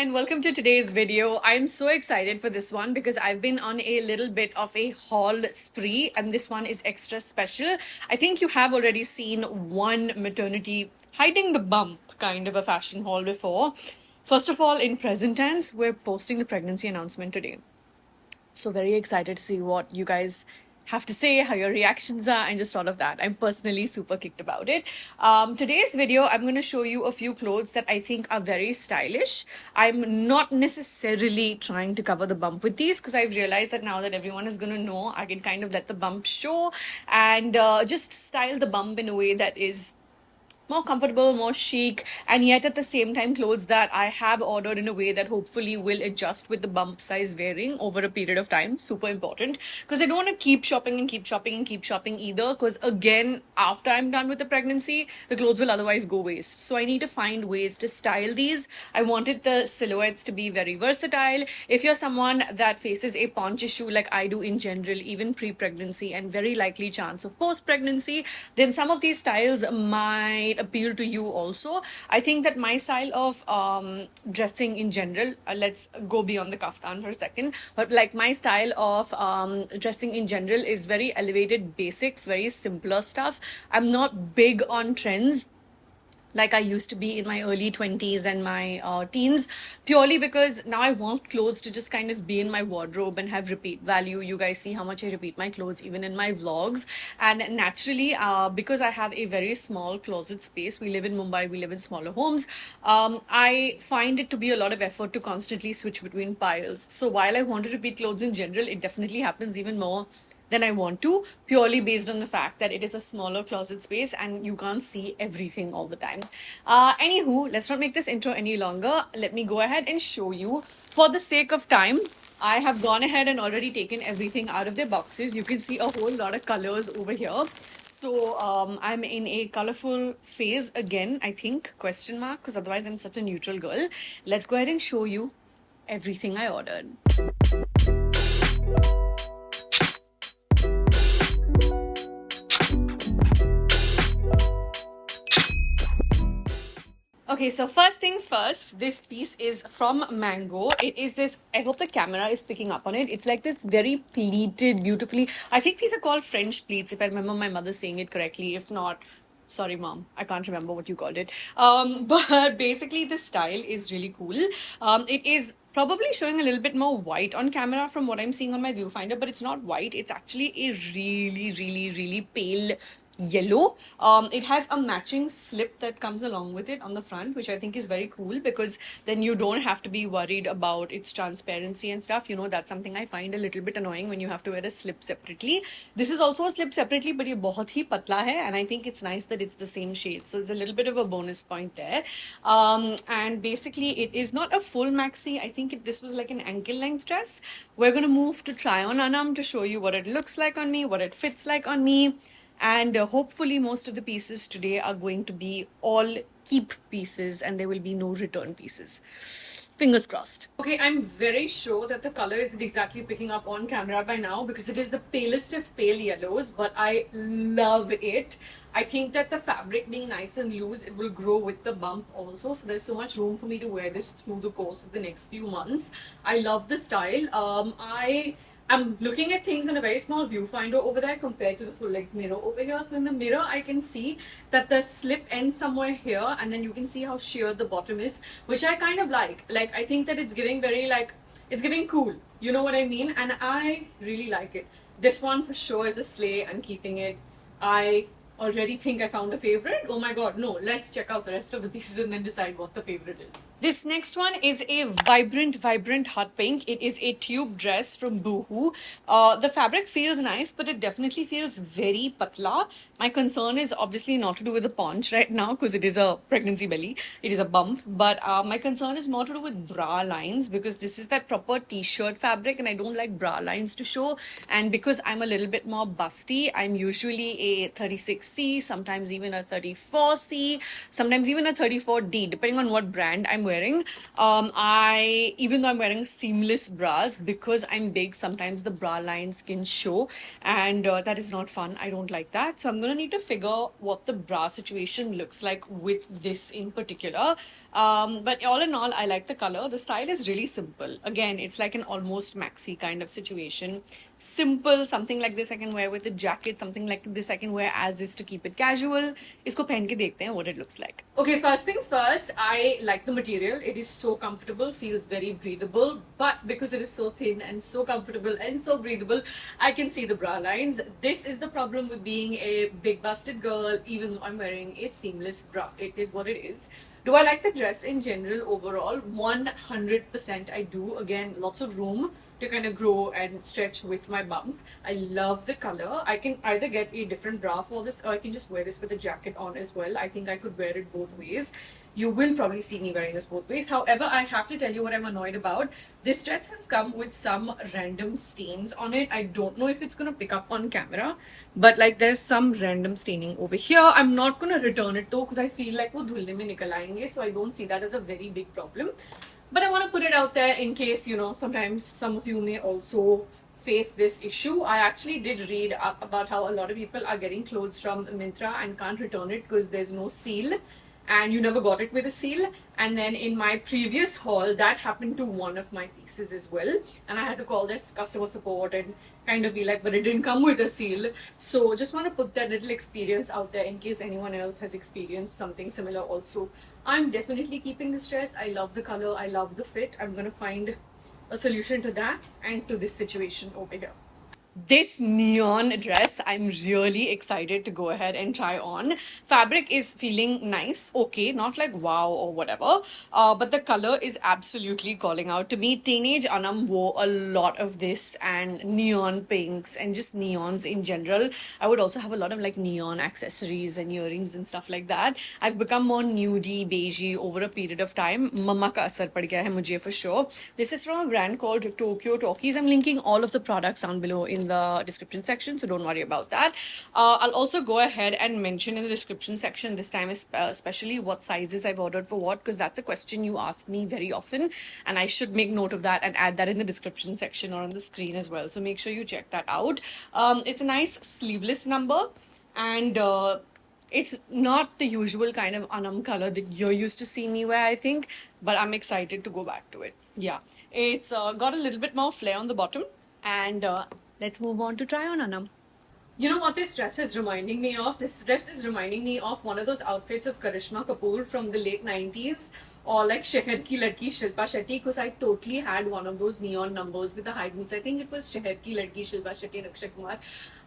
and welcome to today's video. I'm so excited for this one because I've been on a little bit of a haul spree and this one is extra special. I think you have already seen one maternity hiding the bump kind of a fashion haul before. First of all, in present tense, we're posting the pregnancy announcement today. So very excited to see what you guys have to say, how your reactions are, and just all of that. I'm personally super kicked about it. Today's video, I'm going to show you a few clothes that I think are very stylish. I'm not necessarily trying to cover the bump with these because I've realized that now that everyone is going to know, I can kind of let the bump show and just style the bump in a way that is more comfortable, more chic, and yet at the same time clothes that I have ordered in a way that hopefully will adjust with the bump size varying over a period of time. Super important because I don't want to keep shopping and keep shopping and keep shopping either, because again, after I'm done with the pregnancy, the clothes will otherwise go waste. So I need to find ways to style these. I wanted the silhouettes to be very versatile. If you're someone that faces a paunch issue like I do in general, even pre-pregnancy and very likely chance of post-pregnancy, then some of these styles might appeal to you also. I think that my style of dressing in general, let's go beyond the kaftan for a second, but like my style of dressing in general is very elevated basics, very simpler stuff. I'm not big on trends like I used to be in my early 20s and my teens, purely because now I want clothes to just kind of be in my wardrobe and have repeat value. You guys see how much I repeat my clothes even in my vlogs. And naturally, because I have a very small closet space, we live in Mumbai, we live in smaller homes, I find it to be a lot of effort to constantly switch between piles. So while I want to repeat clothes in general, it definitely happens even more than I want to, purely based on the fact that it is a smaller closet space and you can't see everything all the time. Anywho, let's not make this intro any longer. Let me go ahead and show you. For the sake of time, I have gone ahead and already taken everything out of their boxes. You can see a whole lot of colors over here. So I'm in a colorful phase again, I think, question mark, because otherwise I'm such a neutral girl. Let's go ahead and show you everything I ordered. Okay, so first things first, this piece is from Mango. It is this, I hope the camera is picking up on it. It's like this very pleated, beautifully, I think these are called French pleats, if I remember my mother saying it correctly. If not, sorry mom, I can't remember what you called it. But basically the style is really cool. It is probably showing a little bit more white on camera from what I'm seeing on my viewfinder, but it's not white. It's actually a really pale yellow. It has a matching slip that comes along with it on the front, which I think is very cool because then you don't have to be worried about its transparency and stuff. You know, that's something I find a little bit annoying when you have to wear a slip separately. This is also a slip separately, but ये बहुत ही पतला है, and I think it's nice that it's the same shade. So it's a little bit of a bonus point there. And basically it is not a full maxi. I think this was like an ankle length dress. We're going to move to try on Anam to show you what it looks like on me, what it fits like on me. And hopefully most of the pieces today are going to be all keep pieces and there will be no return pieces. Fingers crossed. Okay, I'm very sure that the color isn't exactly picking up on camera by now because it is the palest of pale yellows, but I love it. I think that the fabric being nice and loose, it will grow with the bump also. So there's so much room for me to wear this through the course of the next few months. I love the style. I'm looking at things in a very small viewfinder over there compared to the full-length mirror over here. So in the mirror, I can see that the slip ends somewhere here and then you can see how sheer the bottom is, which I kind of like. Like, I think that it's giving very, like, it's giving cool. You know what I mean? And I really like it. This one for sure is a slay. I'm keeping it. I already think I found a favorite. Oh my god, no, let's check out the rest of the pieces and then decide what the favorite is. This next one is a vibrant hot pink. It is a tube dress from Boohoo. The fabric feels nice, but it definitely feels very patla. My concern is obviously not to do with the paunch right now because it is a pregnancy belly. It is a bump, but my concern is more to do with bra lines because this is that proper t-shirt fabric and I don't like bra lines to show. And because I'm a little bit more busty, I'm usually a 36 34C, sometimes even a 34C, sometimes even a 34D, depending on what brand I'm wearing. Even though I'm wearing seamless bras, because I'm big, sometimes the bra lines can show, and that is not fun. I don't like that. So I'm gonna need to figure what the bra situation looks like with this in particular. But all in all, I like the color. The style is really simple. Again, it's like an almost maxi kind of situation. Simple, something like this I can wear with a jacket, something like this I can wear as is to keep it casual. Isko pehen ke dekhte hain what it looks like. Okay, first things first, I like the material. It is so comfortable, feels very breathable, but because it is so thin and so comfortable and so breathable, I can see the bra lines. This is the problem with being a big busted girl, even though I'm wearing a seamless bra. It is what it is. Do I like the dress in general overall? 100% I do. Again, lots of room to kind of grow and stretch with my bump. I love the color. I can either get a different bra for this, or I can just wear this with a jacket on as well. I think I could wear it both ways. You will probably see me wearing this both ways. However, I have to tell you what I'm annoyed about. This dress has come with some random stains on it. I don't know if it's gonna pick up on camera, but like there's some random staining over here. I'm not gonna return it though, because I feel like wo dhulne mein nikal aayenge, so I don't see that as a very big problem. But I want to put it out there in case, sometimes some of you may also face this issue. I actually did read up about how a lot of people are getting clothes from Myntra and can't return it because there's no seal, and you never got it with a seal. And then in my previous haul, that happened to one of my pieces as well, and I had to call this customer support and kind of be like, but it didn't come with a seal. So just want to put that little experience out there in case anyone else has experienced something similar also. I'm definitely keeping this dress. I love the color, I love the fit. I'm gonna find a solution to that and to this situation over here. This neon dress, I'm really excited to go ahead and try on. Fabric is feeling nice, okay, not like wow or whatever, but the color is absolutely calling out to me. Teenage Anam wore a lot of this and neon pinks and just neons in general. I would also have a lot of like neon accessories and earrings and stuff like that. I've become more nudie, beigey over a period of time. Mama ka asar pad gaya hai mujhe for sure. This is from a brand called Tokyo Talkies. I'm linking all of the products down below in the description section, so don't worry about that. I'll also go ahead and mention in the description section this time, especially what sizes I've ordered for what, because that's a question you ask me very often, and I should make note of that and add that in the description section or on the screen as well. So make sure you check that out. It's a nice sleeveless number, and it's not the usual kind of Anam color that you're used to seeing me wear, I think, but I'm excited to go back to it. Yeah, it's got a little bit more flare on the bottom, and let's move on to try on Anam. You know what this dress is reminding me of? This dress is reminding me of one of those outfits of Karishma Kapoor from the late 90s, or like Sheher Ki Ladki Shilpa Shetty, because I totally had one of those neon numbers with the high boots. I think it was Sheher Ki Ladki Shilpa Shetty and Akshay Kumar.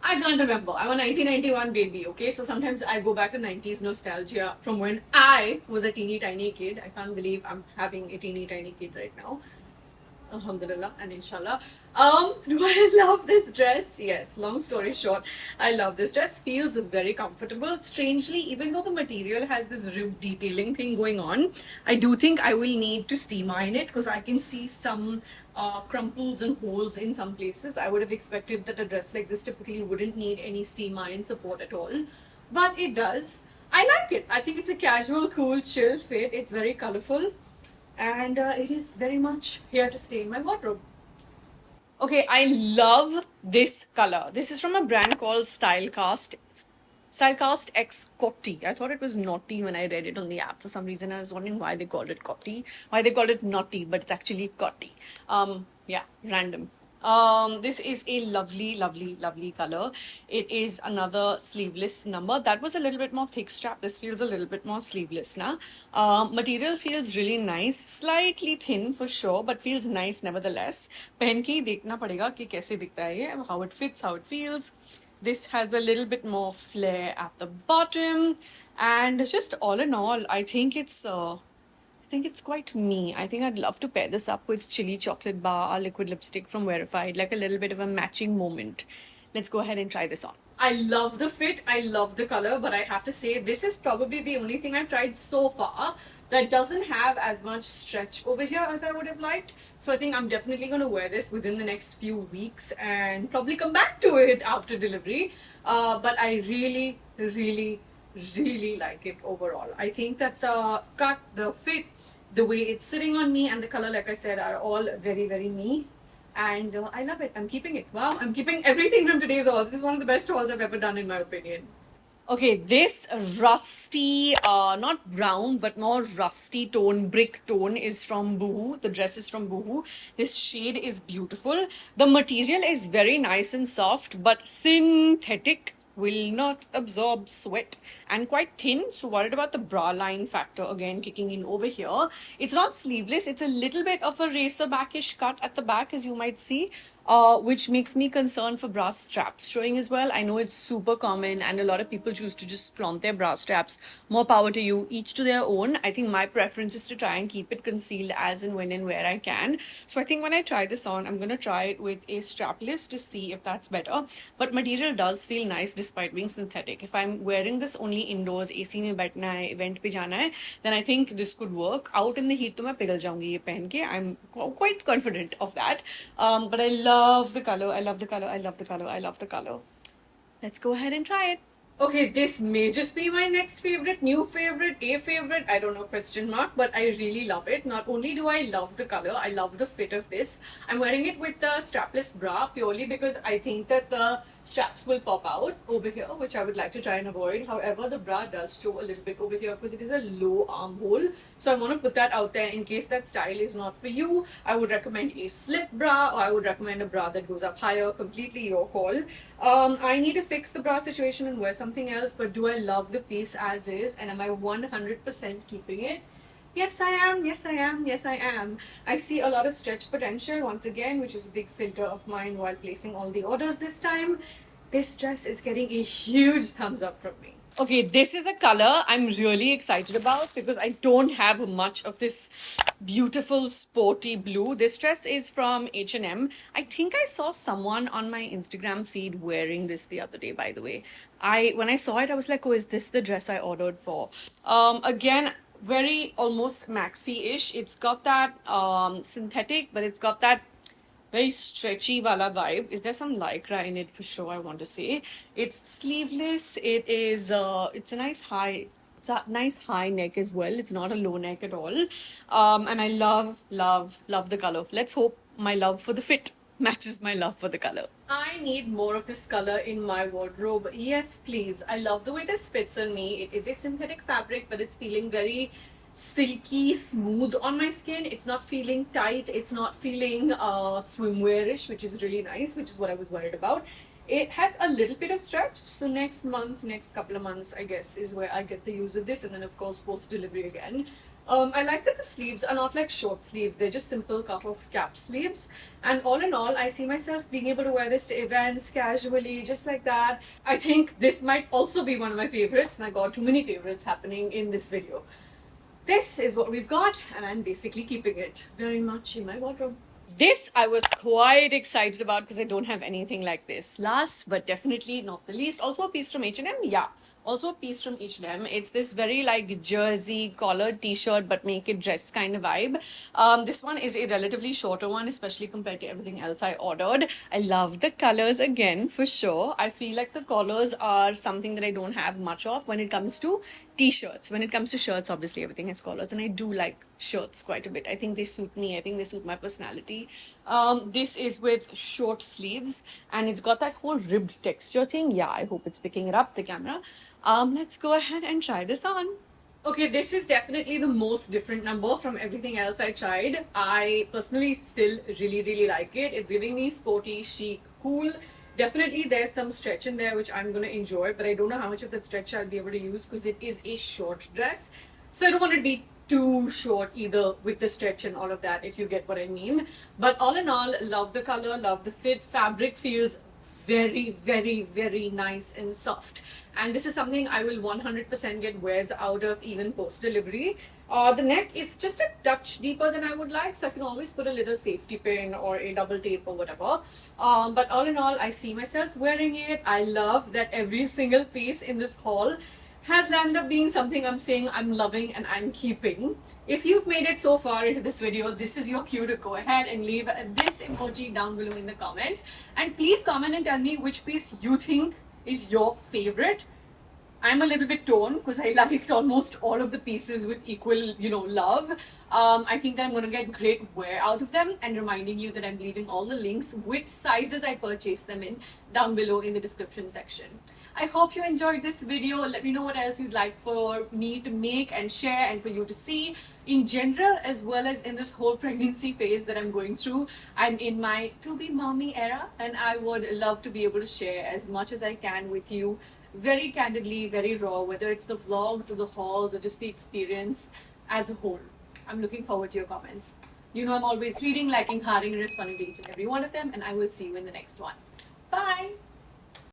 I can't remember. I'm a 1991 baby, okay? So sometimes I go back to 90s nostalgia from when I was a teeny tiny kid. I can't believe I'm having a teeny tiny kid right now. Alhamdulillah and inshallah. Do I love this dress? Yes, long story short, I love this dress. Feels very comfortable. Strangely, even though the material has this rib detailing thing going on, I do think I will need to steam iron it because I can see some crumples and holes in some places. I would have expected that a dress like this typically wouldn't need any steam iron support at all, but it does. I like it. I think it's a casual, cool, chill fit. It's very colorful, and it is very much here to stay in my wardrobe. Okay, I love this color. This is from a brand called Stylecast X Cotti. I thought it was naughty when I read it on the app. For some reason, I was wondering why they called it Cotti, why they called it naughty, but it's actually Cotti. Yeah, random. This is a lovely, lovely, lovely color. It is another sleeveless number. That was a little bit more thick strap. This feels a little bit more sleeveless now. Material feels really nice. Slightly thin for sure, but feels nice nevertheless. पहन के ही देखना पड़ेगा कि कैसे दिखता है ये, how it fits, how it feels. This has a little bit more flare at the bottom, and just all in all, I think it's quite me. I think I'd love to pair this up with Chili Chocolate Bar, our liquid lipstick from Verified, like a little bit of a matching moment. Let's go ahead and try this on. I love the fit, I love the color, but I have to say this is probably the only thing I've tried so far that doesn't have as much stretch over here as I would have liked. So I think I'm definitely going to wear this within the next few weeks and probably come back to it after delivery. But I really, really, really like it overall. I think that the cut, the fit, the way it's sitting on me, and the color, like I said, are all very, very me. And I love it. I'm keeping it. Wow, I'm keeping everything from today's haul. This is one of the best hauls I've ever done, in my opinion. Okay, this rusty, not brown, but more rusty tone, brick tone is from Boohoo. The dress is from Boohoo. This shade is beautiful. The material is very nice and soft, but synthetic, will not absorb sweat, and quite thin. So worried about the bra line factor again kicking in over here. It's not sleeveless. It's a little bit of a racer backish cut at the back, as you might see, which makes me concerned for bra straps showing as well. I know it's super common and a lot of people choose to just flaunt their bra straps. More power to you, each to their own. I think my preference is to try and keep it concealed as and when and where I can. So I think when I try this on, I'm going to try it with a strapless to see if that's better. But material does feel nice despite being synthetic. If I'm wearing this only indoors, AC mein baithna hai, event pe jana hai, then I think this could work. Out in the heat to main pighal jaungi ye pehen ke. I'm quite confident of that. But I love the color. I love the color. I love the color. I love the color. Let's go ahead and try it. Okay, this may just be my next favorite, new favorite, a favorite, I don't know, question mark, but I really love it. Not only do I love the color, I love the fit of this. I'm wearing it with the strapless bra purely because I think that the straps will pop out over here, which I would like to try and avoid. However, the bra does show a little bit over here because it is a low armhole. So I want to put that out there in case that style is not for you. I would recommend a slip bra, or I would recommend a bra that goes up higher, completely your call. I need to fix the bra situation and wear something else, but do I love the piece as is, and am I 100% keeping it? Yes, I am. Yes, I am. Yes, I am. I see a lot of stretch potential once again, which is a big filter of mine while placing all the orders this time. This dress is getting a huge thumbs up from me. Okay, this is a color I'm really excited about because I don't have much of this beautiful sporty blue. This dress is from H&M. I think I saw someone on my Instagram feed wearing this the other day, by the way. When I saw it, I was like, oh, is this the dress I ordered for? Again, very almost maxi-ish. It's got that synthetic, but it's got that very stretchy wala vibe. Is there some lycra in it for sure? I want to say it's sleeveless. It's a nice high. It's a nice high neck as well. It's not a low neck at all. And I love the color. Let's hope my love for the fit matches my love for the color. I need more of this color in my wardrobe. Yes, please. I love the way this fits on me. It is a synthetic fabric, but it's feeling very silky smooth on my skin. It's not feeling tight. It's not feeling swimwear-ish, which is really nice, which is what I was worried about. It has a little bit of stretch, so next couple of months, I guess, is where I get the use of this, and then of course post-delivery again. I like that the sleeves are not like short sleeves, they're just simple cut-off cap sleeves, and all in all, I see myself being able to wear this to events casually, just like that. I think this might also be one of my favorites. My god, too many favorites happening in this video. This is what we've got, and I'm basically keeping it very much in my wardrobe. This I was quite excited about because I don't have anything like this. Last but definitely not the least, also a piece from H&M. Yeah, also a piece from H&M. It's this very like jersey collared t-shirt but make it dress kind of vibe. This one is a relatively shorter one, especially compared to everything else I ordered. I love the colors again for sure. I feel like the collars are something that I don't have much of when it comes to t-shirts. When it comes to shirts, obviously everything has collars, and I do like shirts quite a bit. I think they suit me. I think they suit my personality. This is with short sleeves, and it's got that whole ribbed texture thing. Yeah, I hope it's picking it up, the camera. Let's go ahead and try this on. Okay, this is definitely the most different number from everything else I tried. I personally still really like it. It's giving me sporty, chic, cool. Definitely there's some stretch in there which I'm going to enjoy, but I don't know how much of that stretch I'll be able to use because it is a short dress. So I don't want it to be too short either with the stretch and all of that, if you get what I mean. But all in all, love the color, love the fit. Fabric feels very nice and soft, and this is something I will 100% get wears out of even post delivery. The neck is just a touch deeper than I would like, so I can always put a little safety pin or a double tape or whatever. But all in all, I see myself wearing it. I love that every single piece in this haul has landed up being something I'm saying I'm loving and I'm keeping. If you've made it so far into this video, this is your cue to go ahead and leave this emoji down below in the comments. And please comment and tell me which piece you think is your favorite. I'm a little bit torn because I liked almost all of the pieces with equal, love. I think that I'm going to get great wear out of them, and reminding you that I'm leaving all the links with sizes I purchased them in down below in the description section. I hope you enjoyed this video. Let me know what else you'd like for me to make and share and for you to see in general, as well as in this whole pregnancy phase that I'm going through. I'm in my to be mommy era, and I would love to be able to share as much as I can with you, very candidly, very raw, whether it's the vlogs or the hauls or just the experience as a whole. I'm looking forward to your comments. You know I'm always reading, liking, hearting, and responding to each and every one of them, and I will see you in the next one. Bye!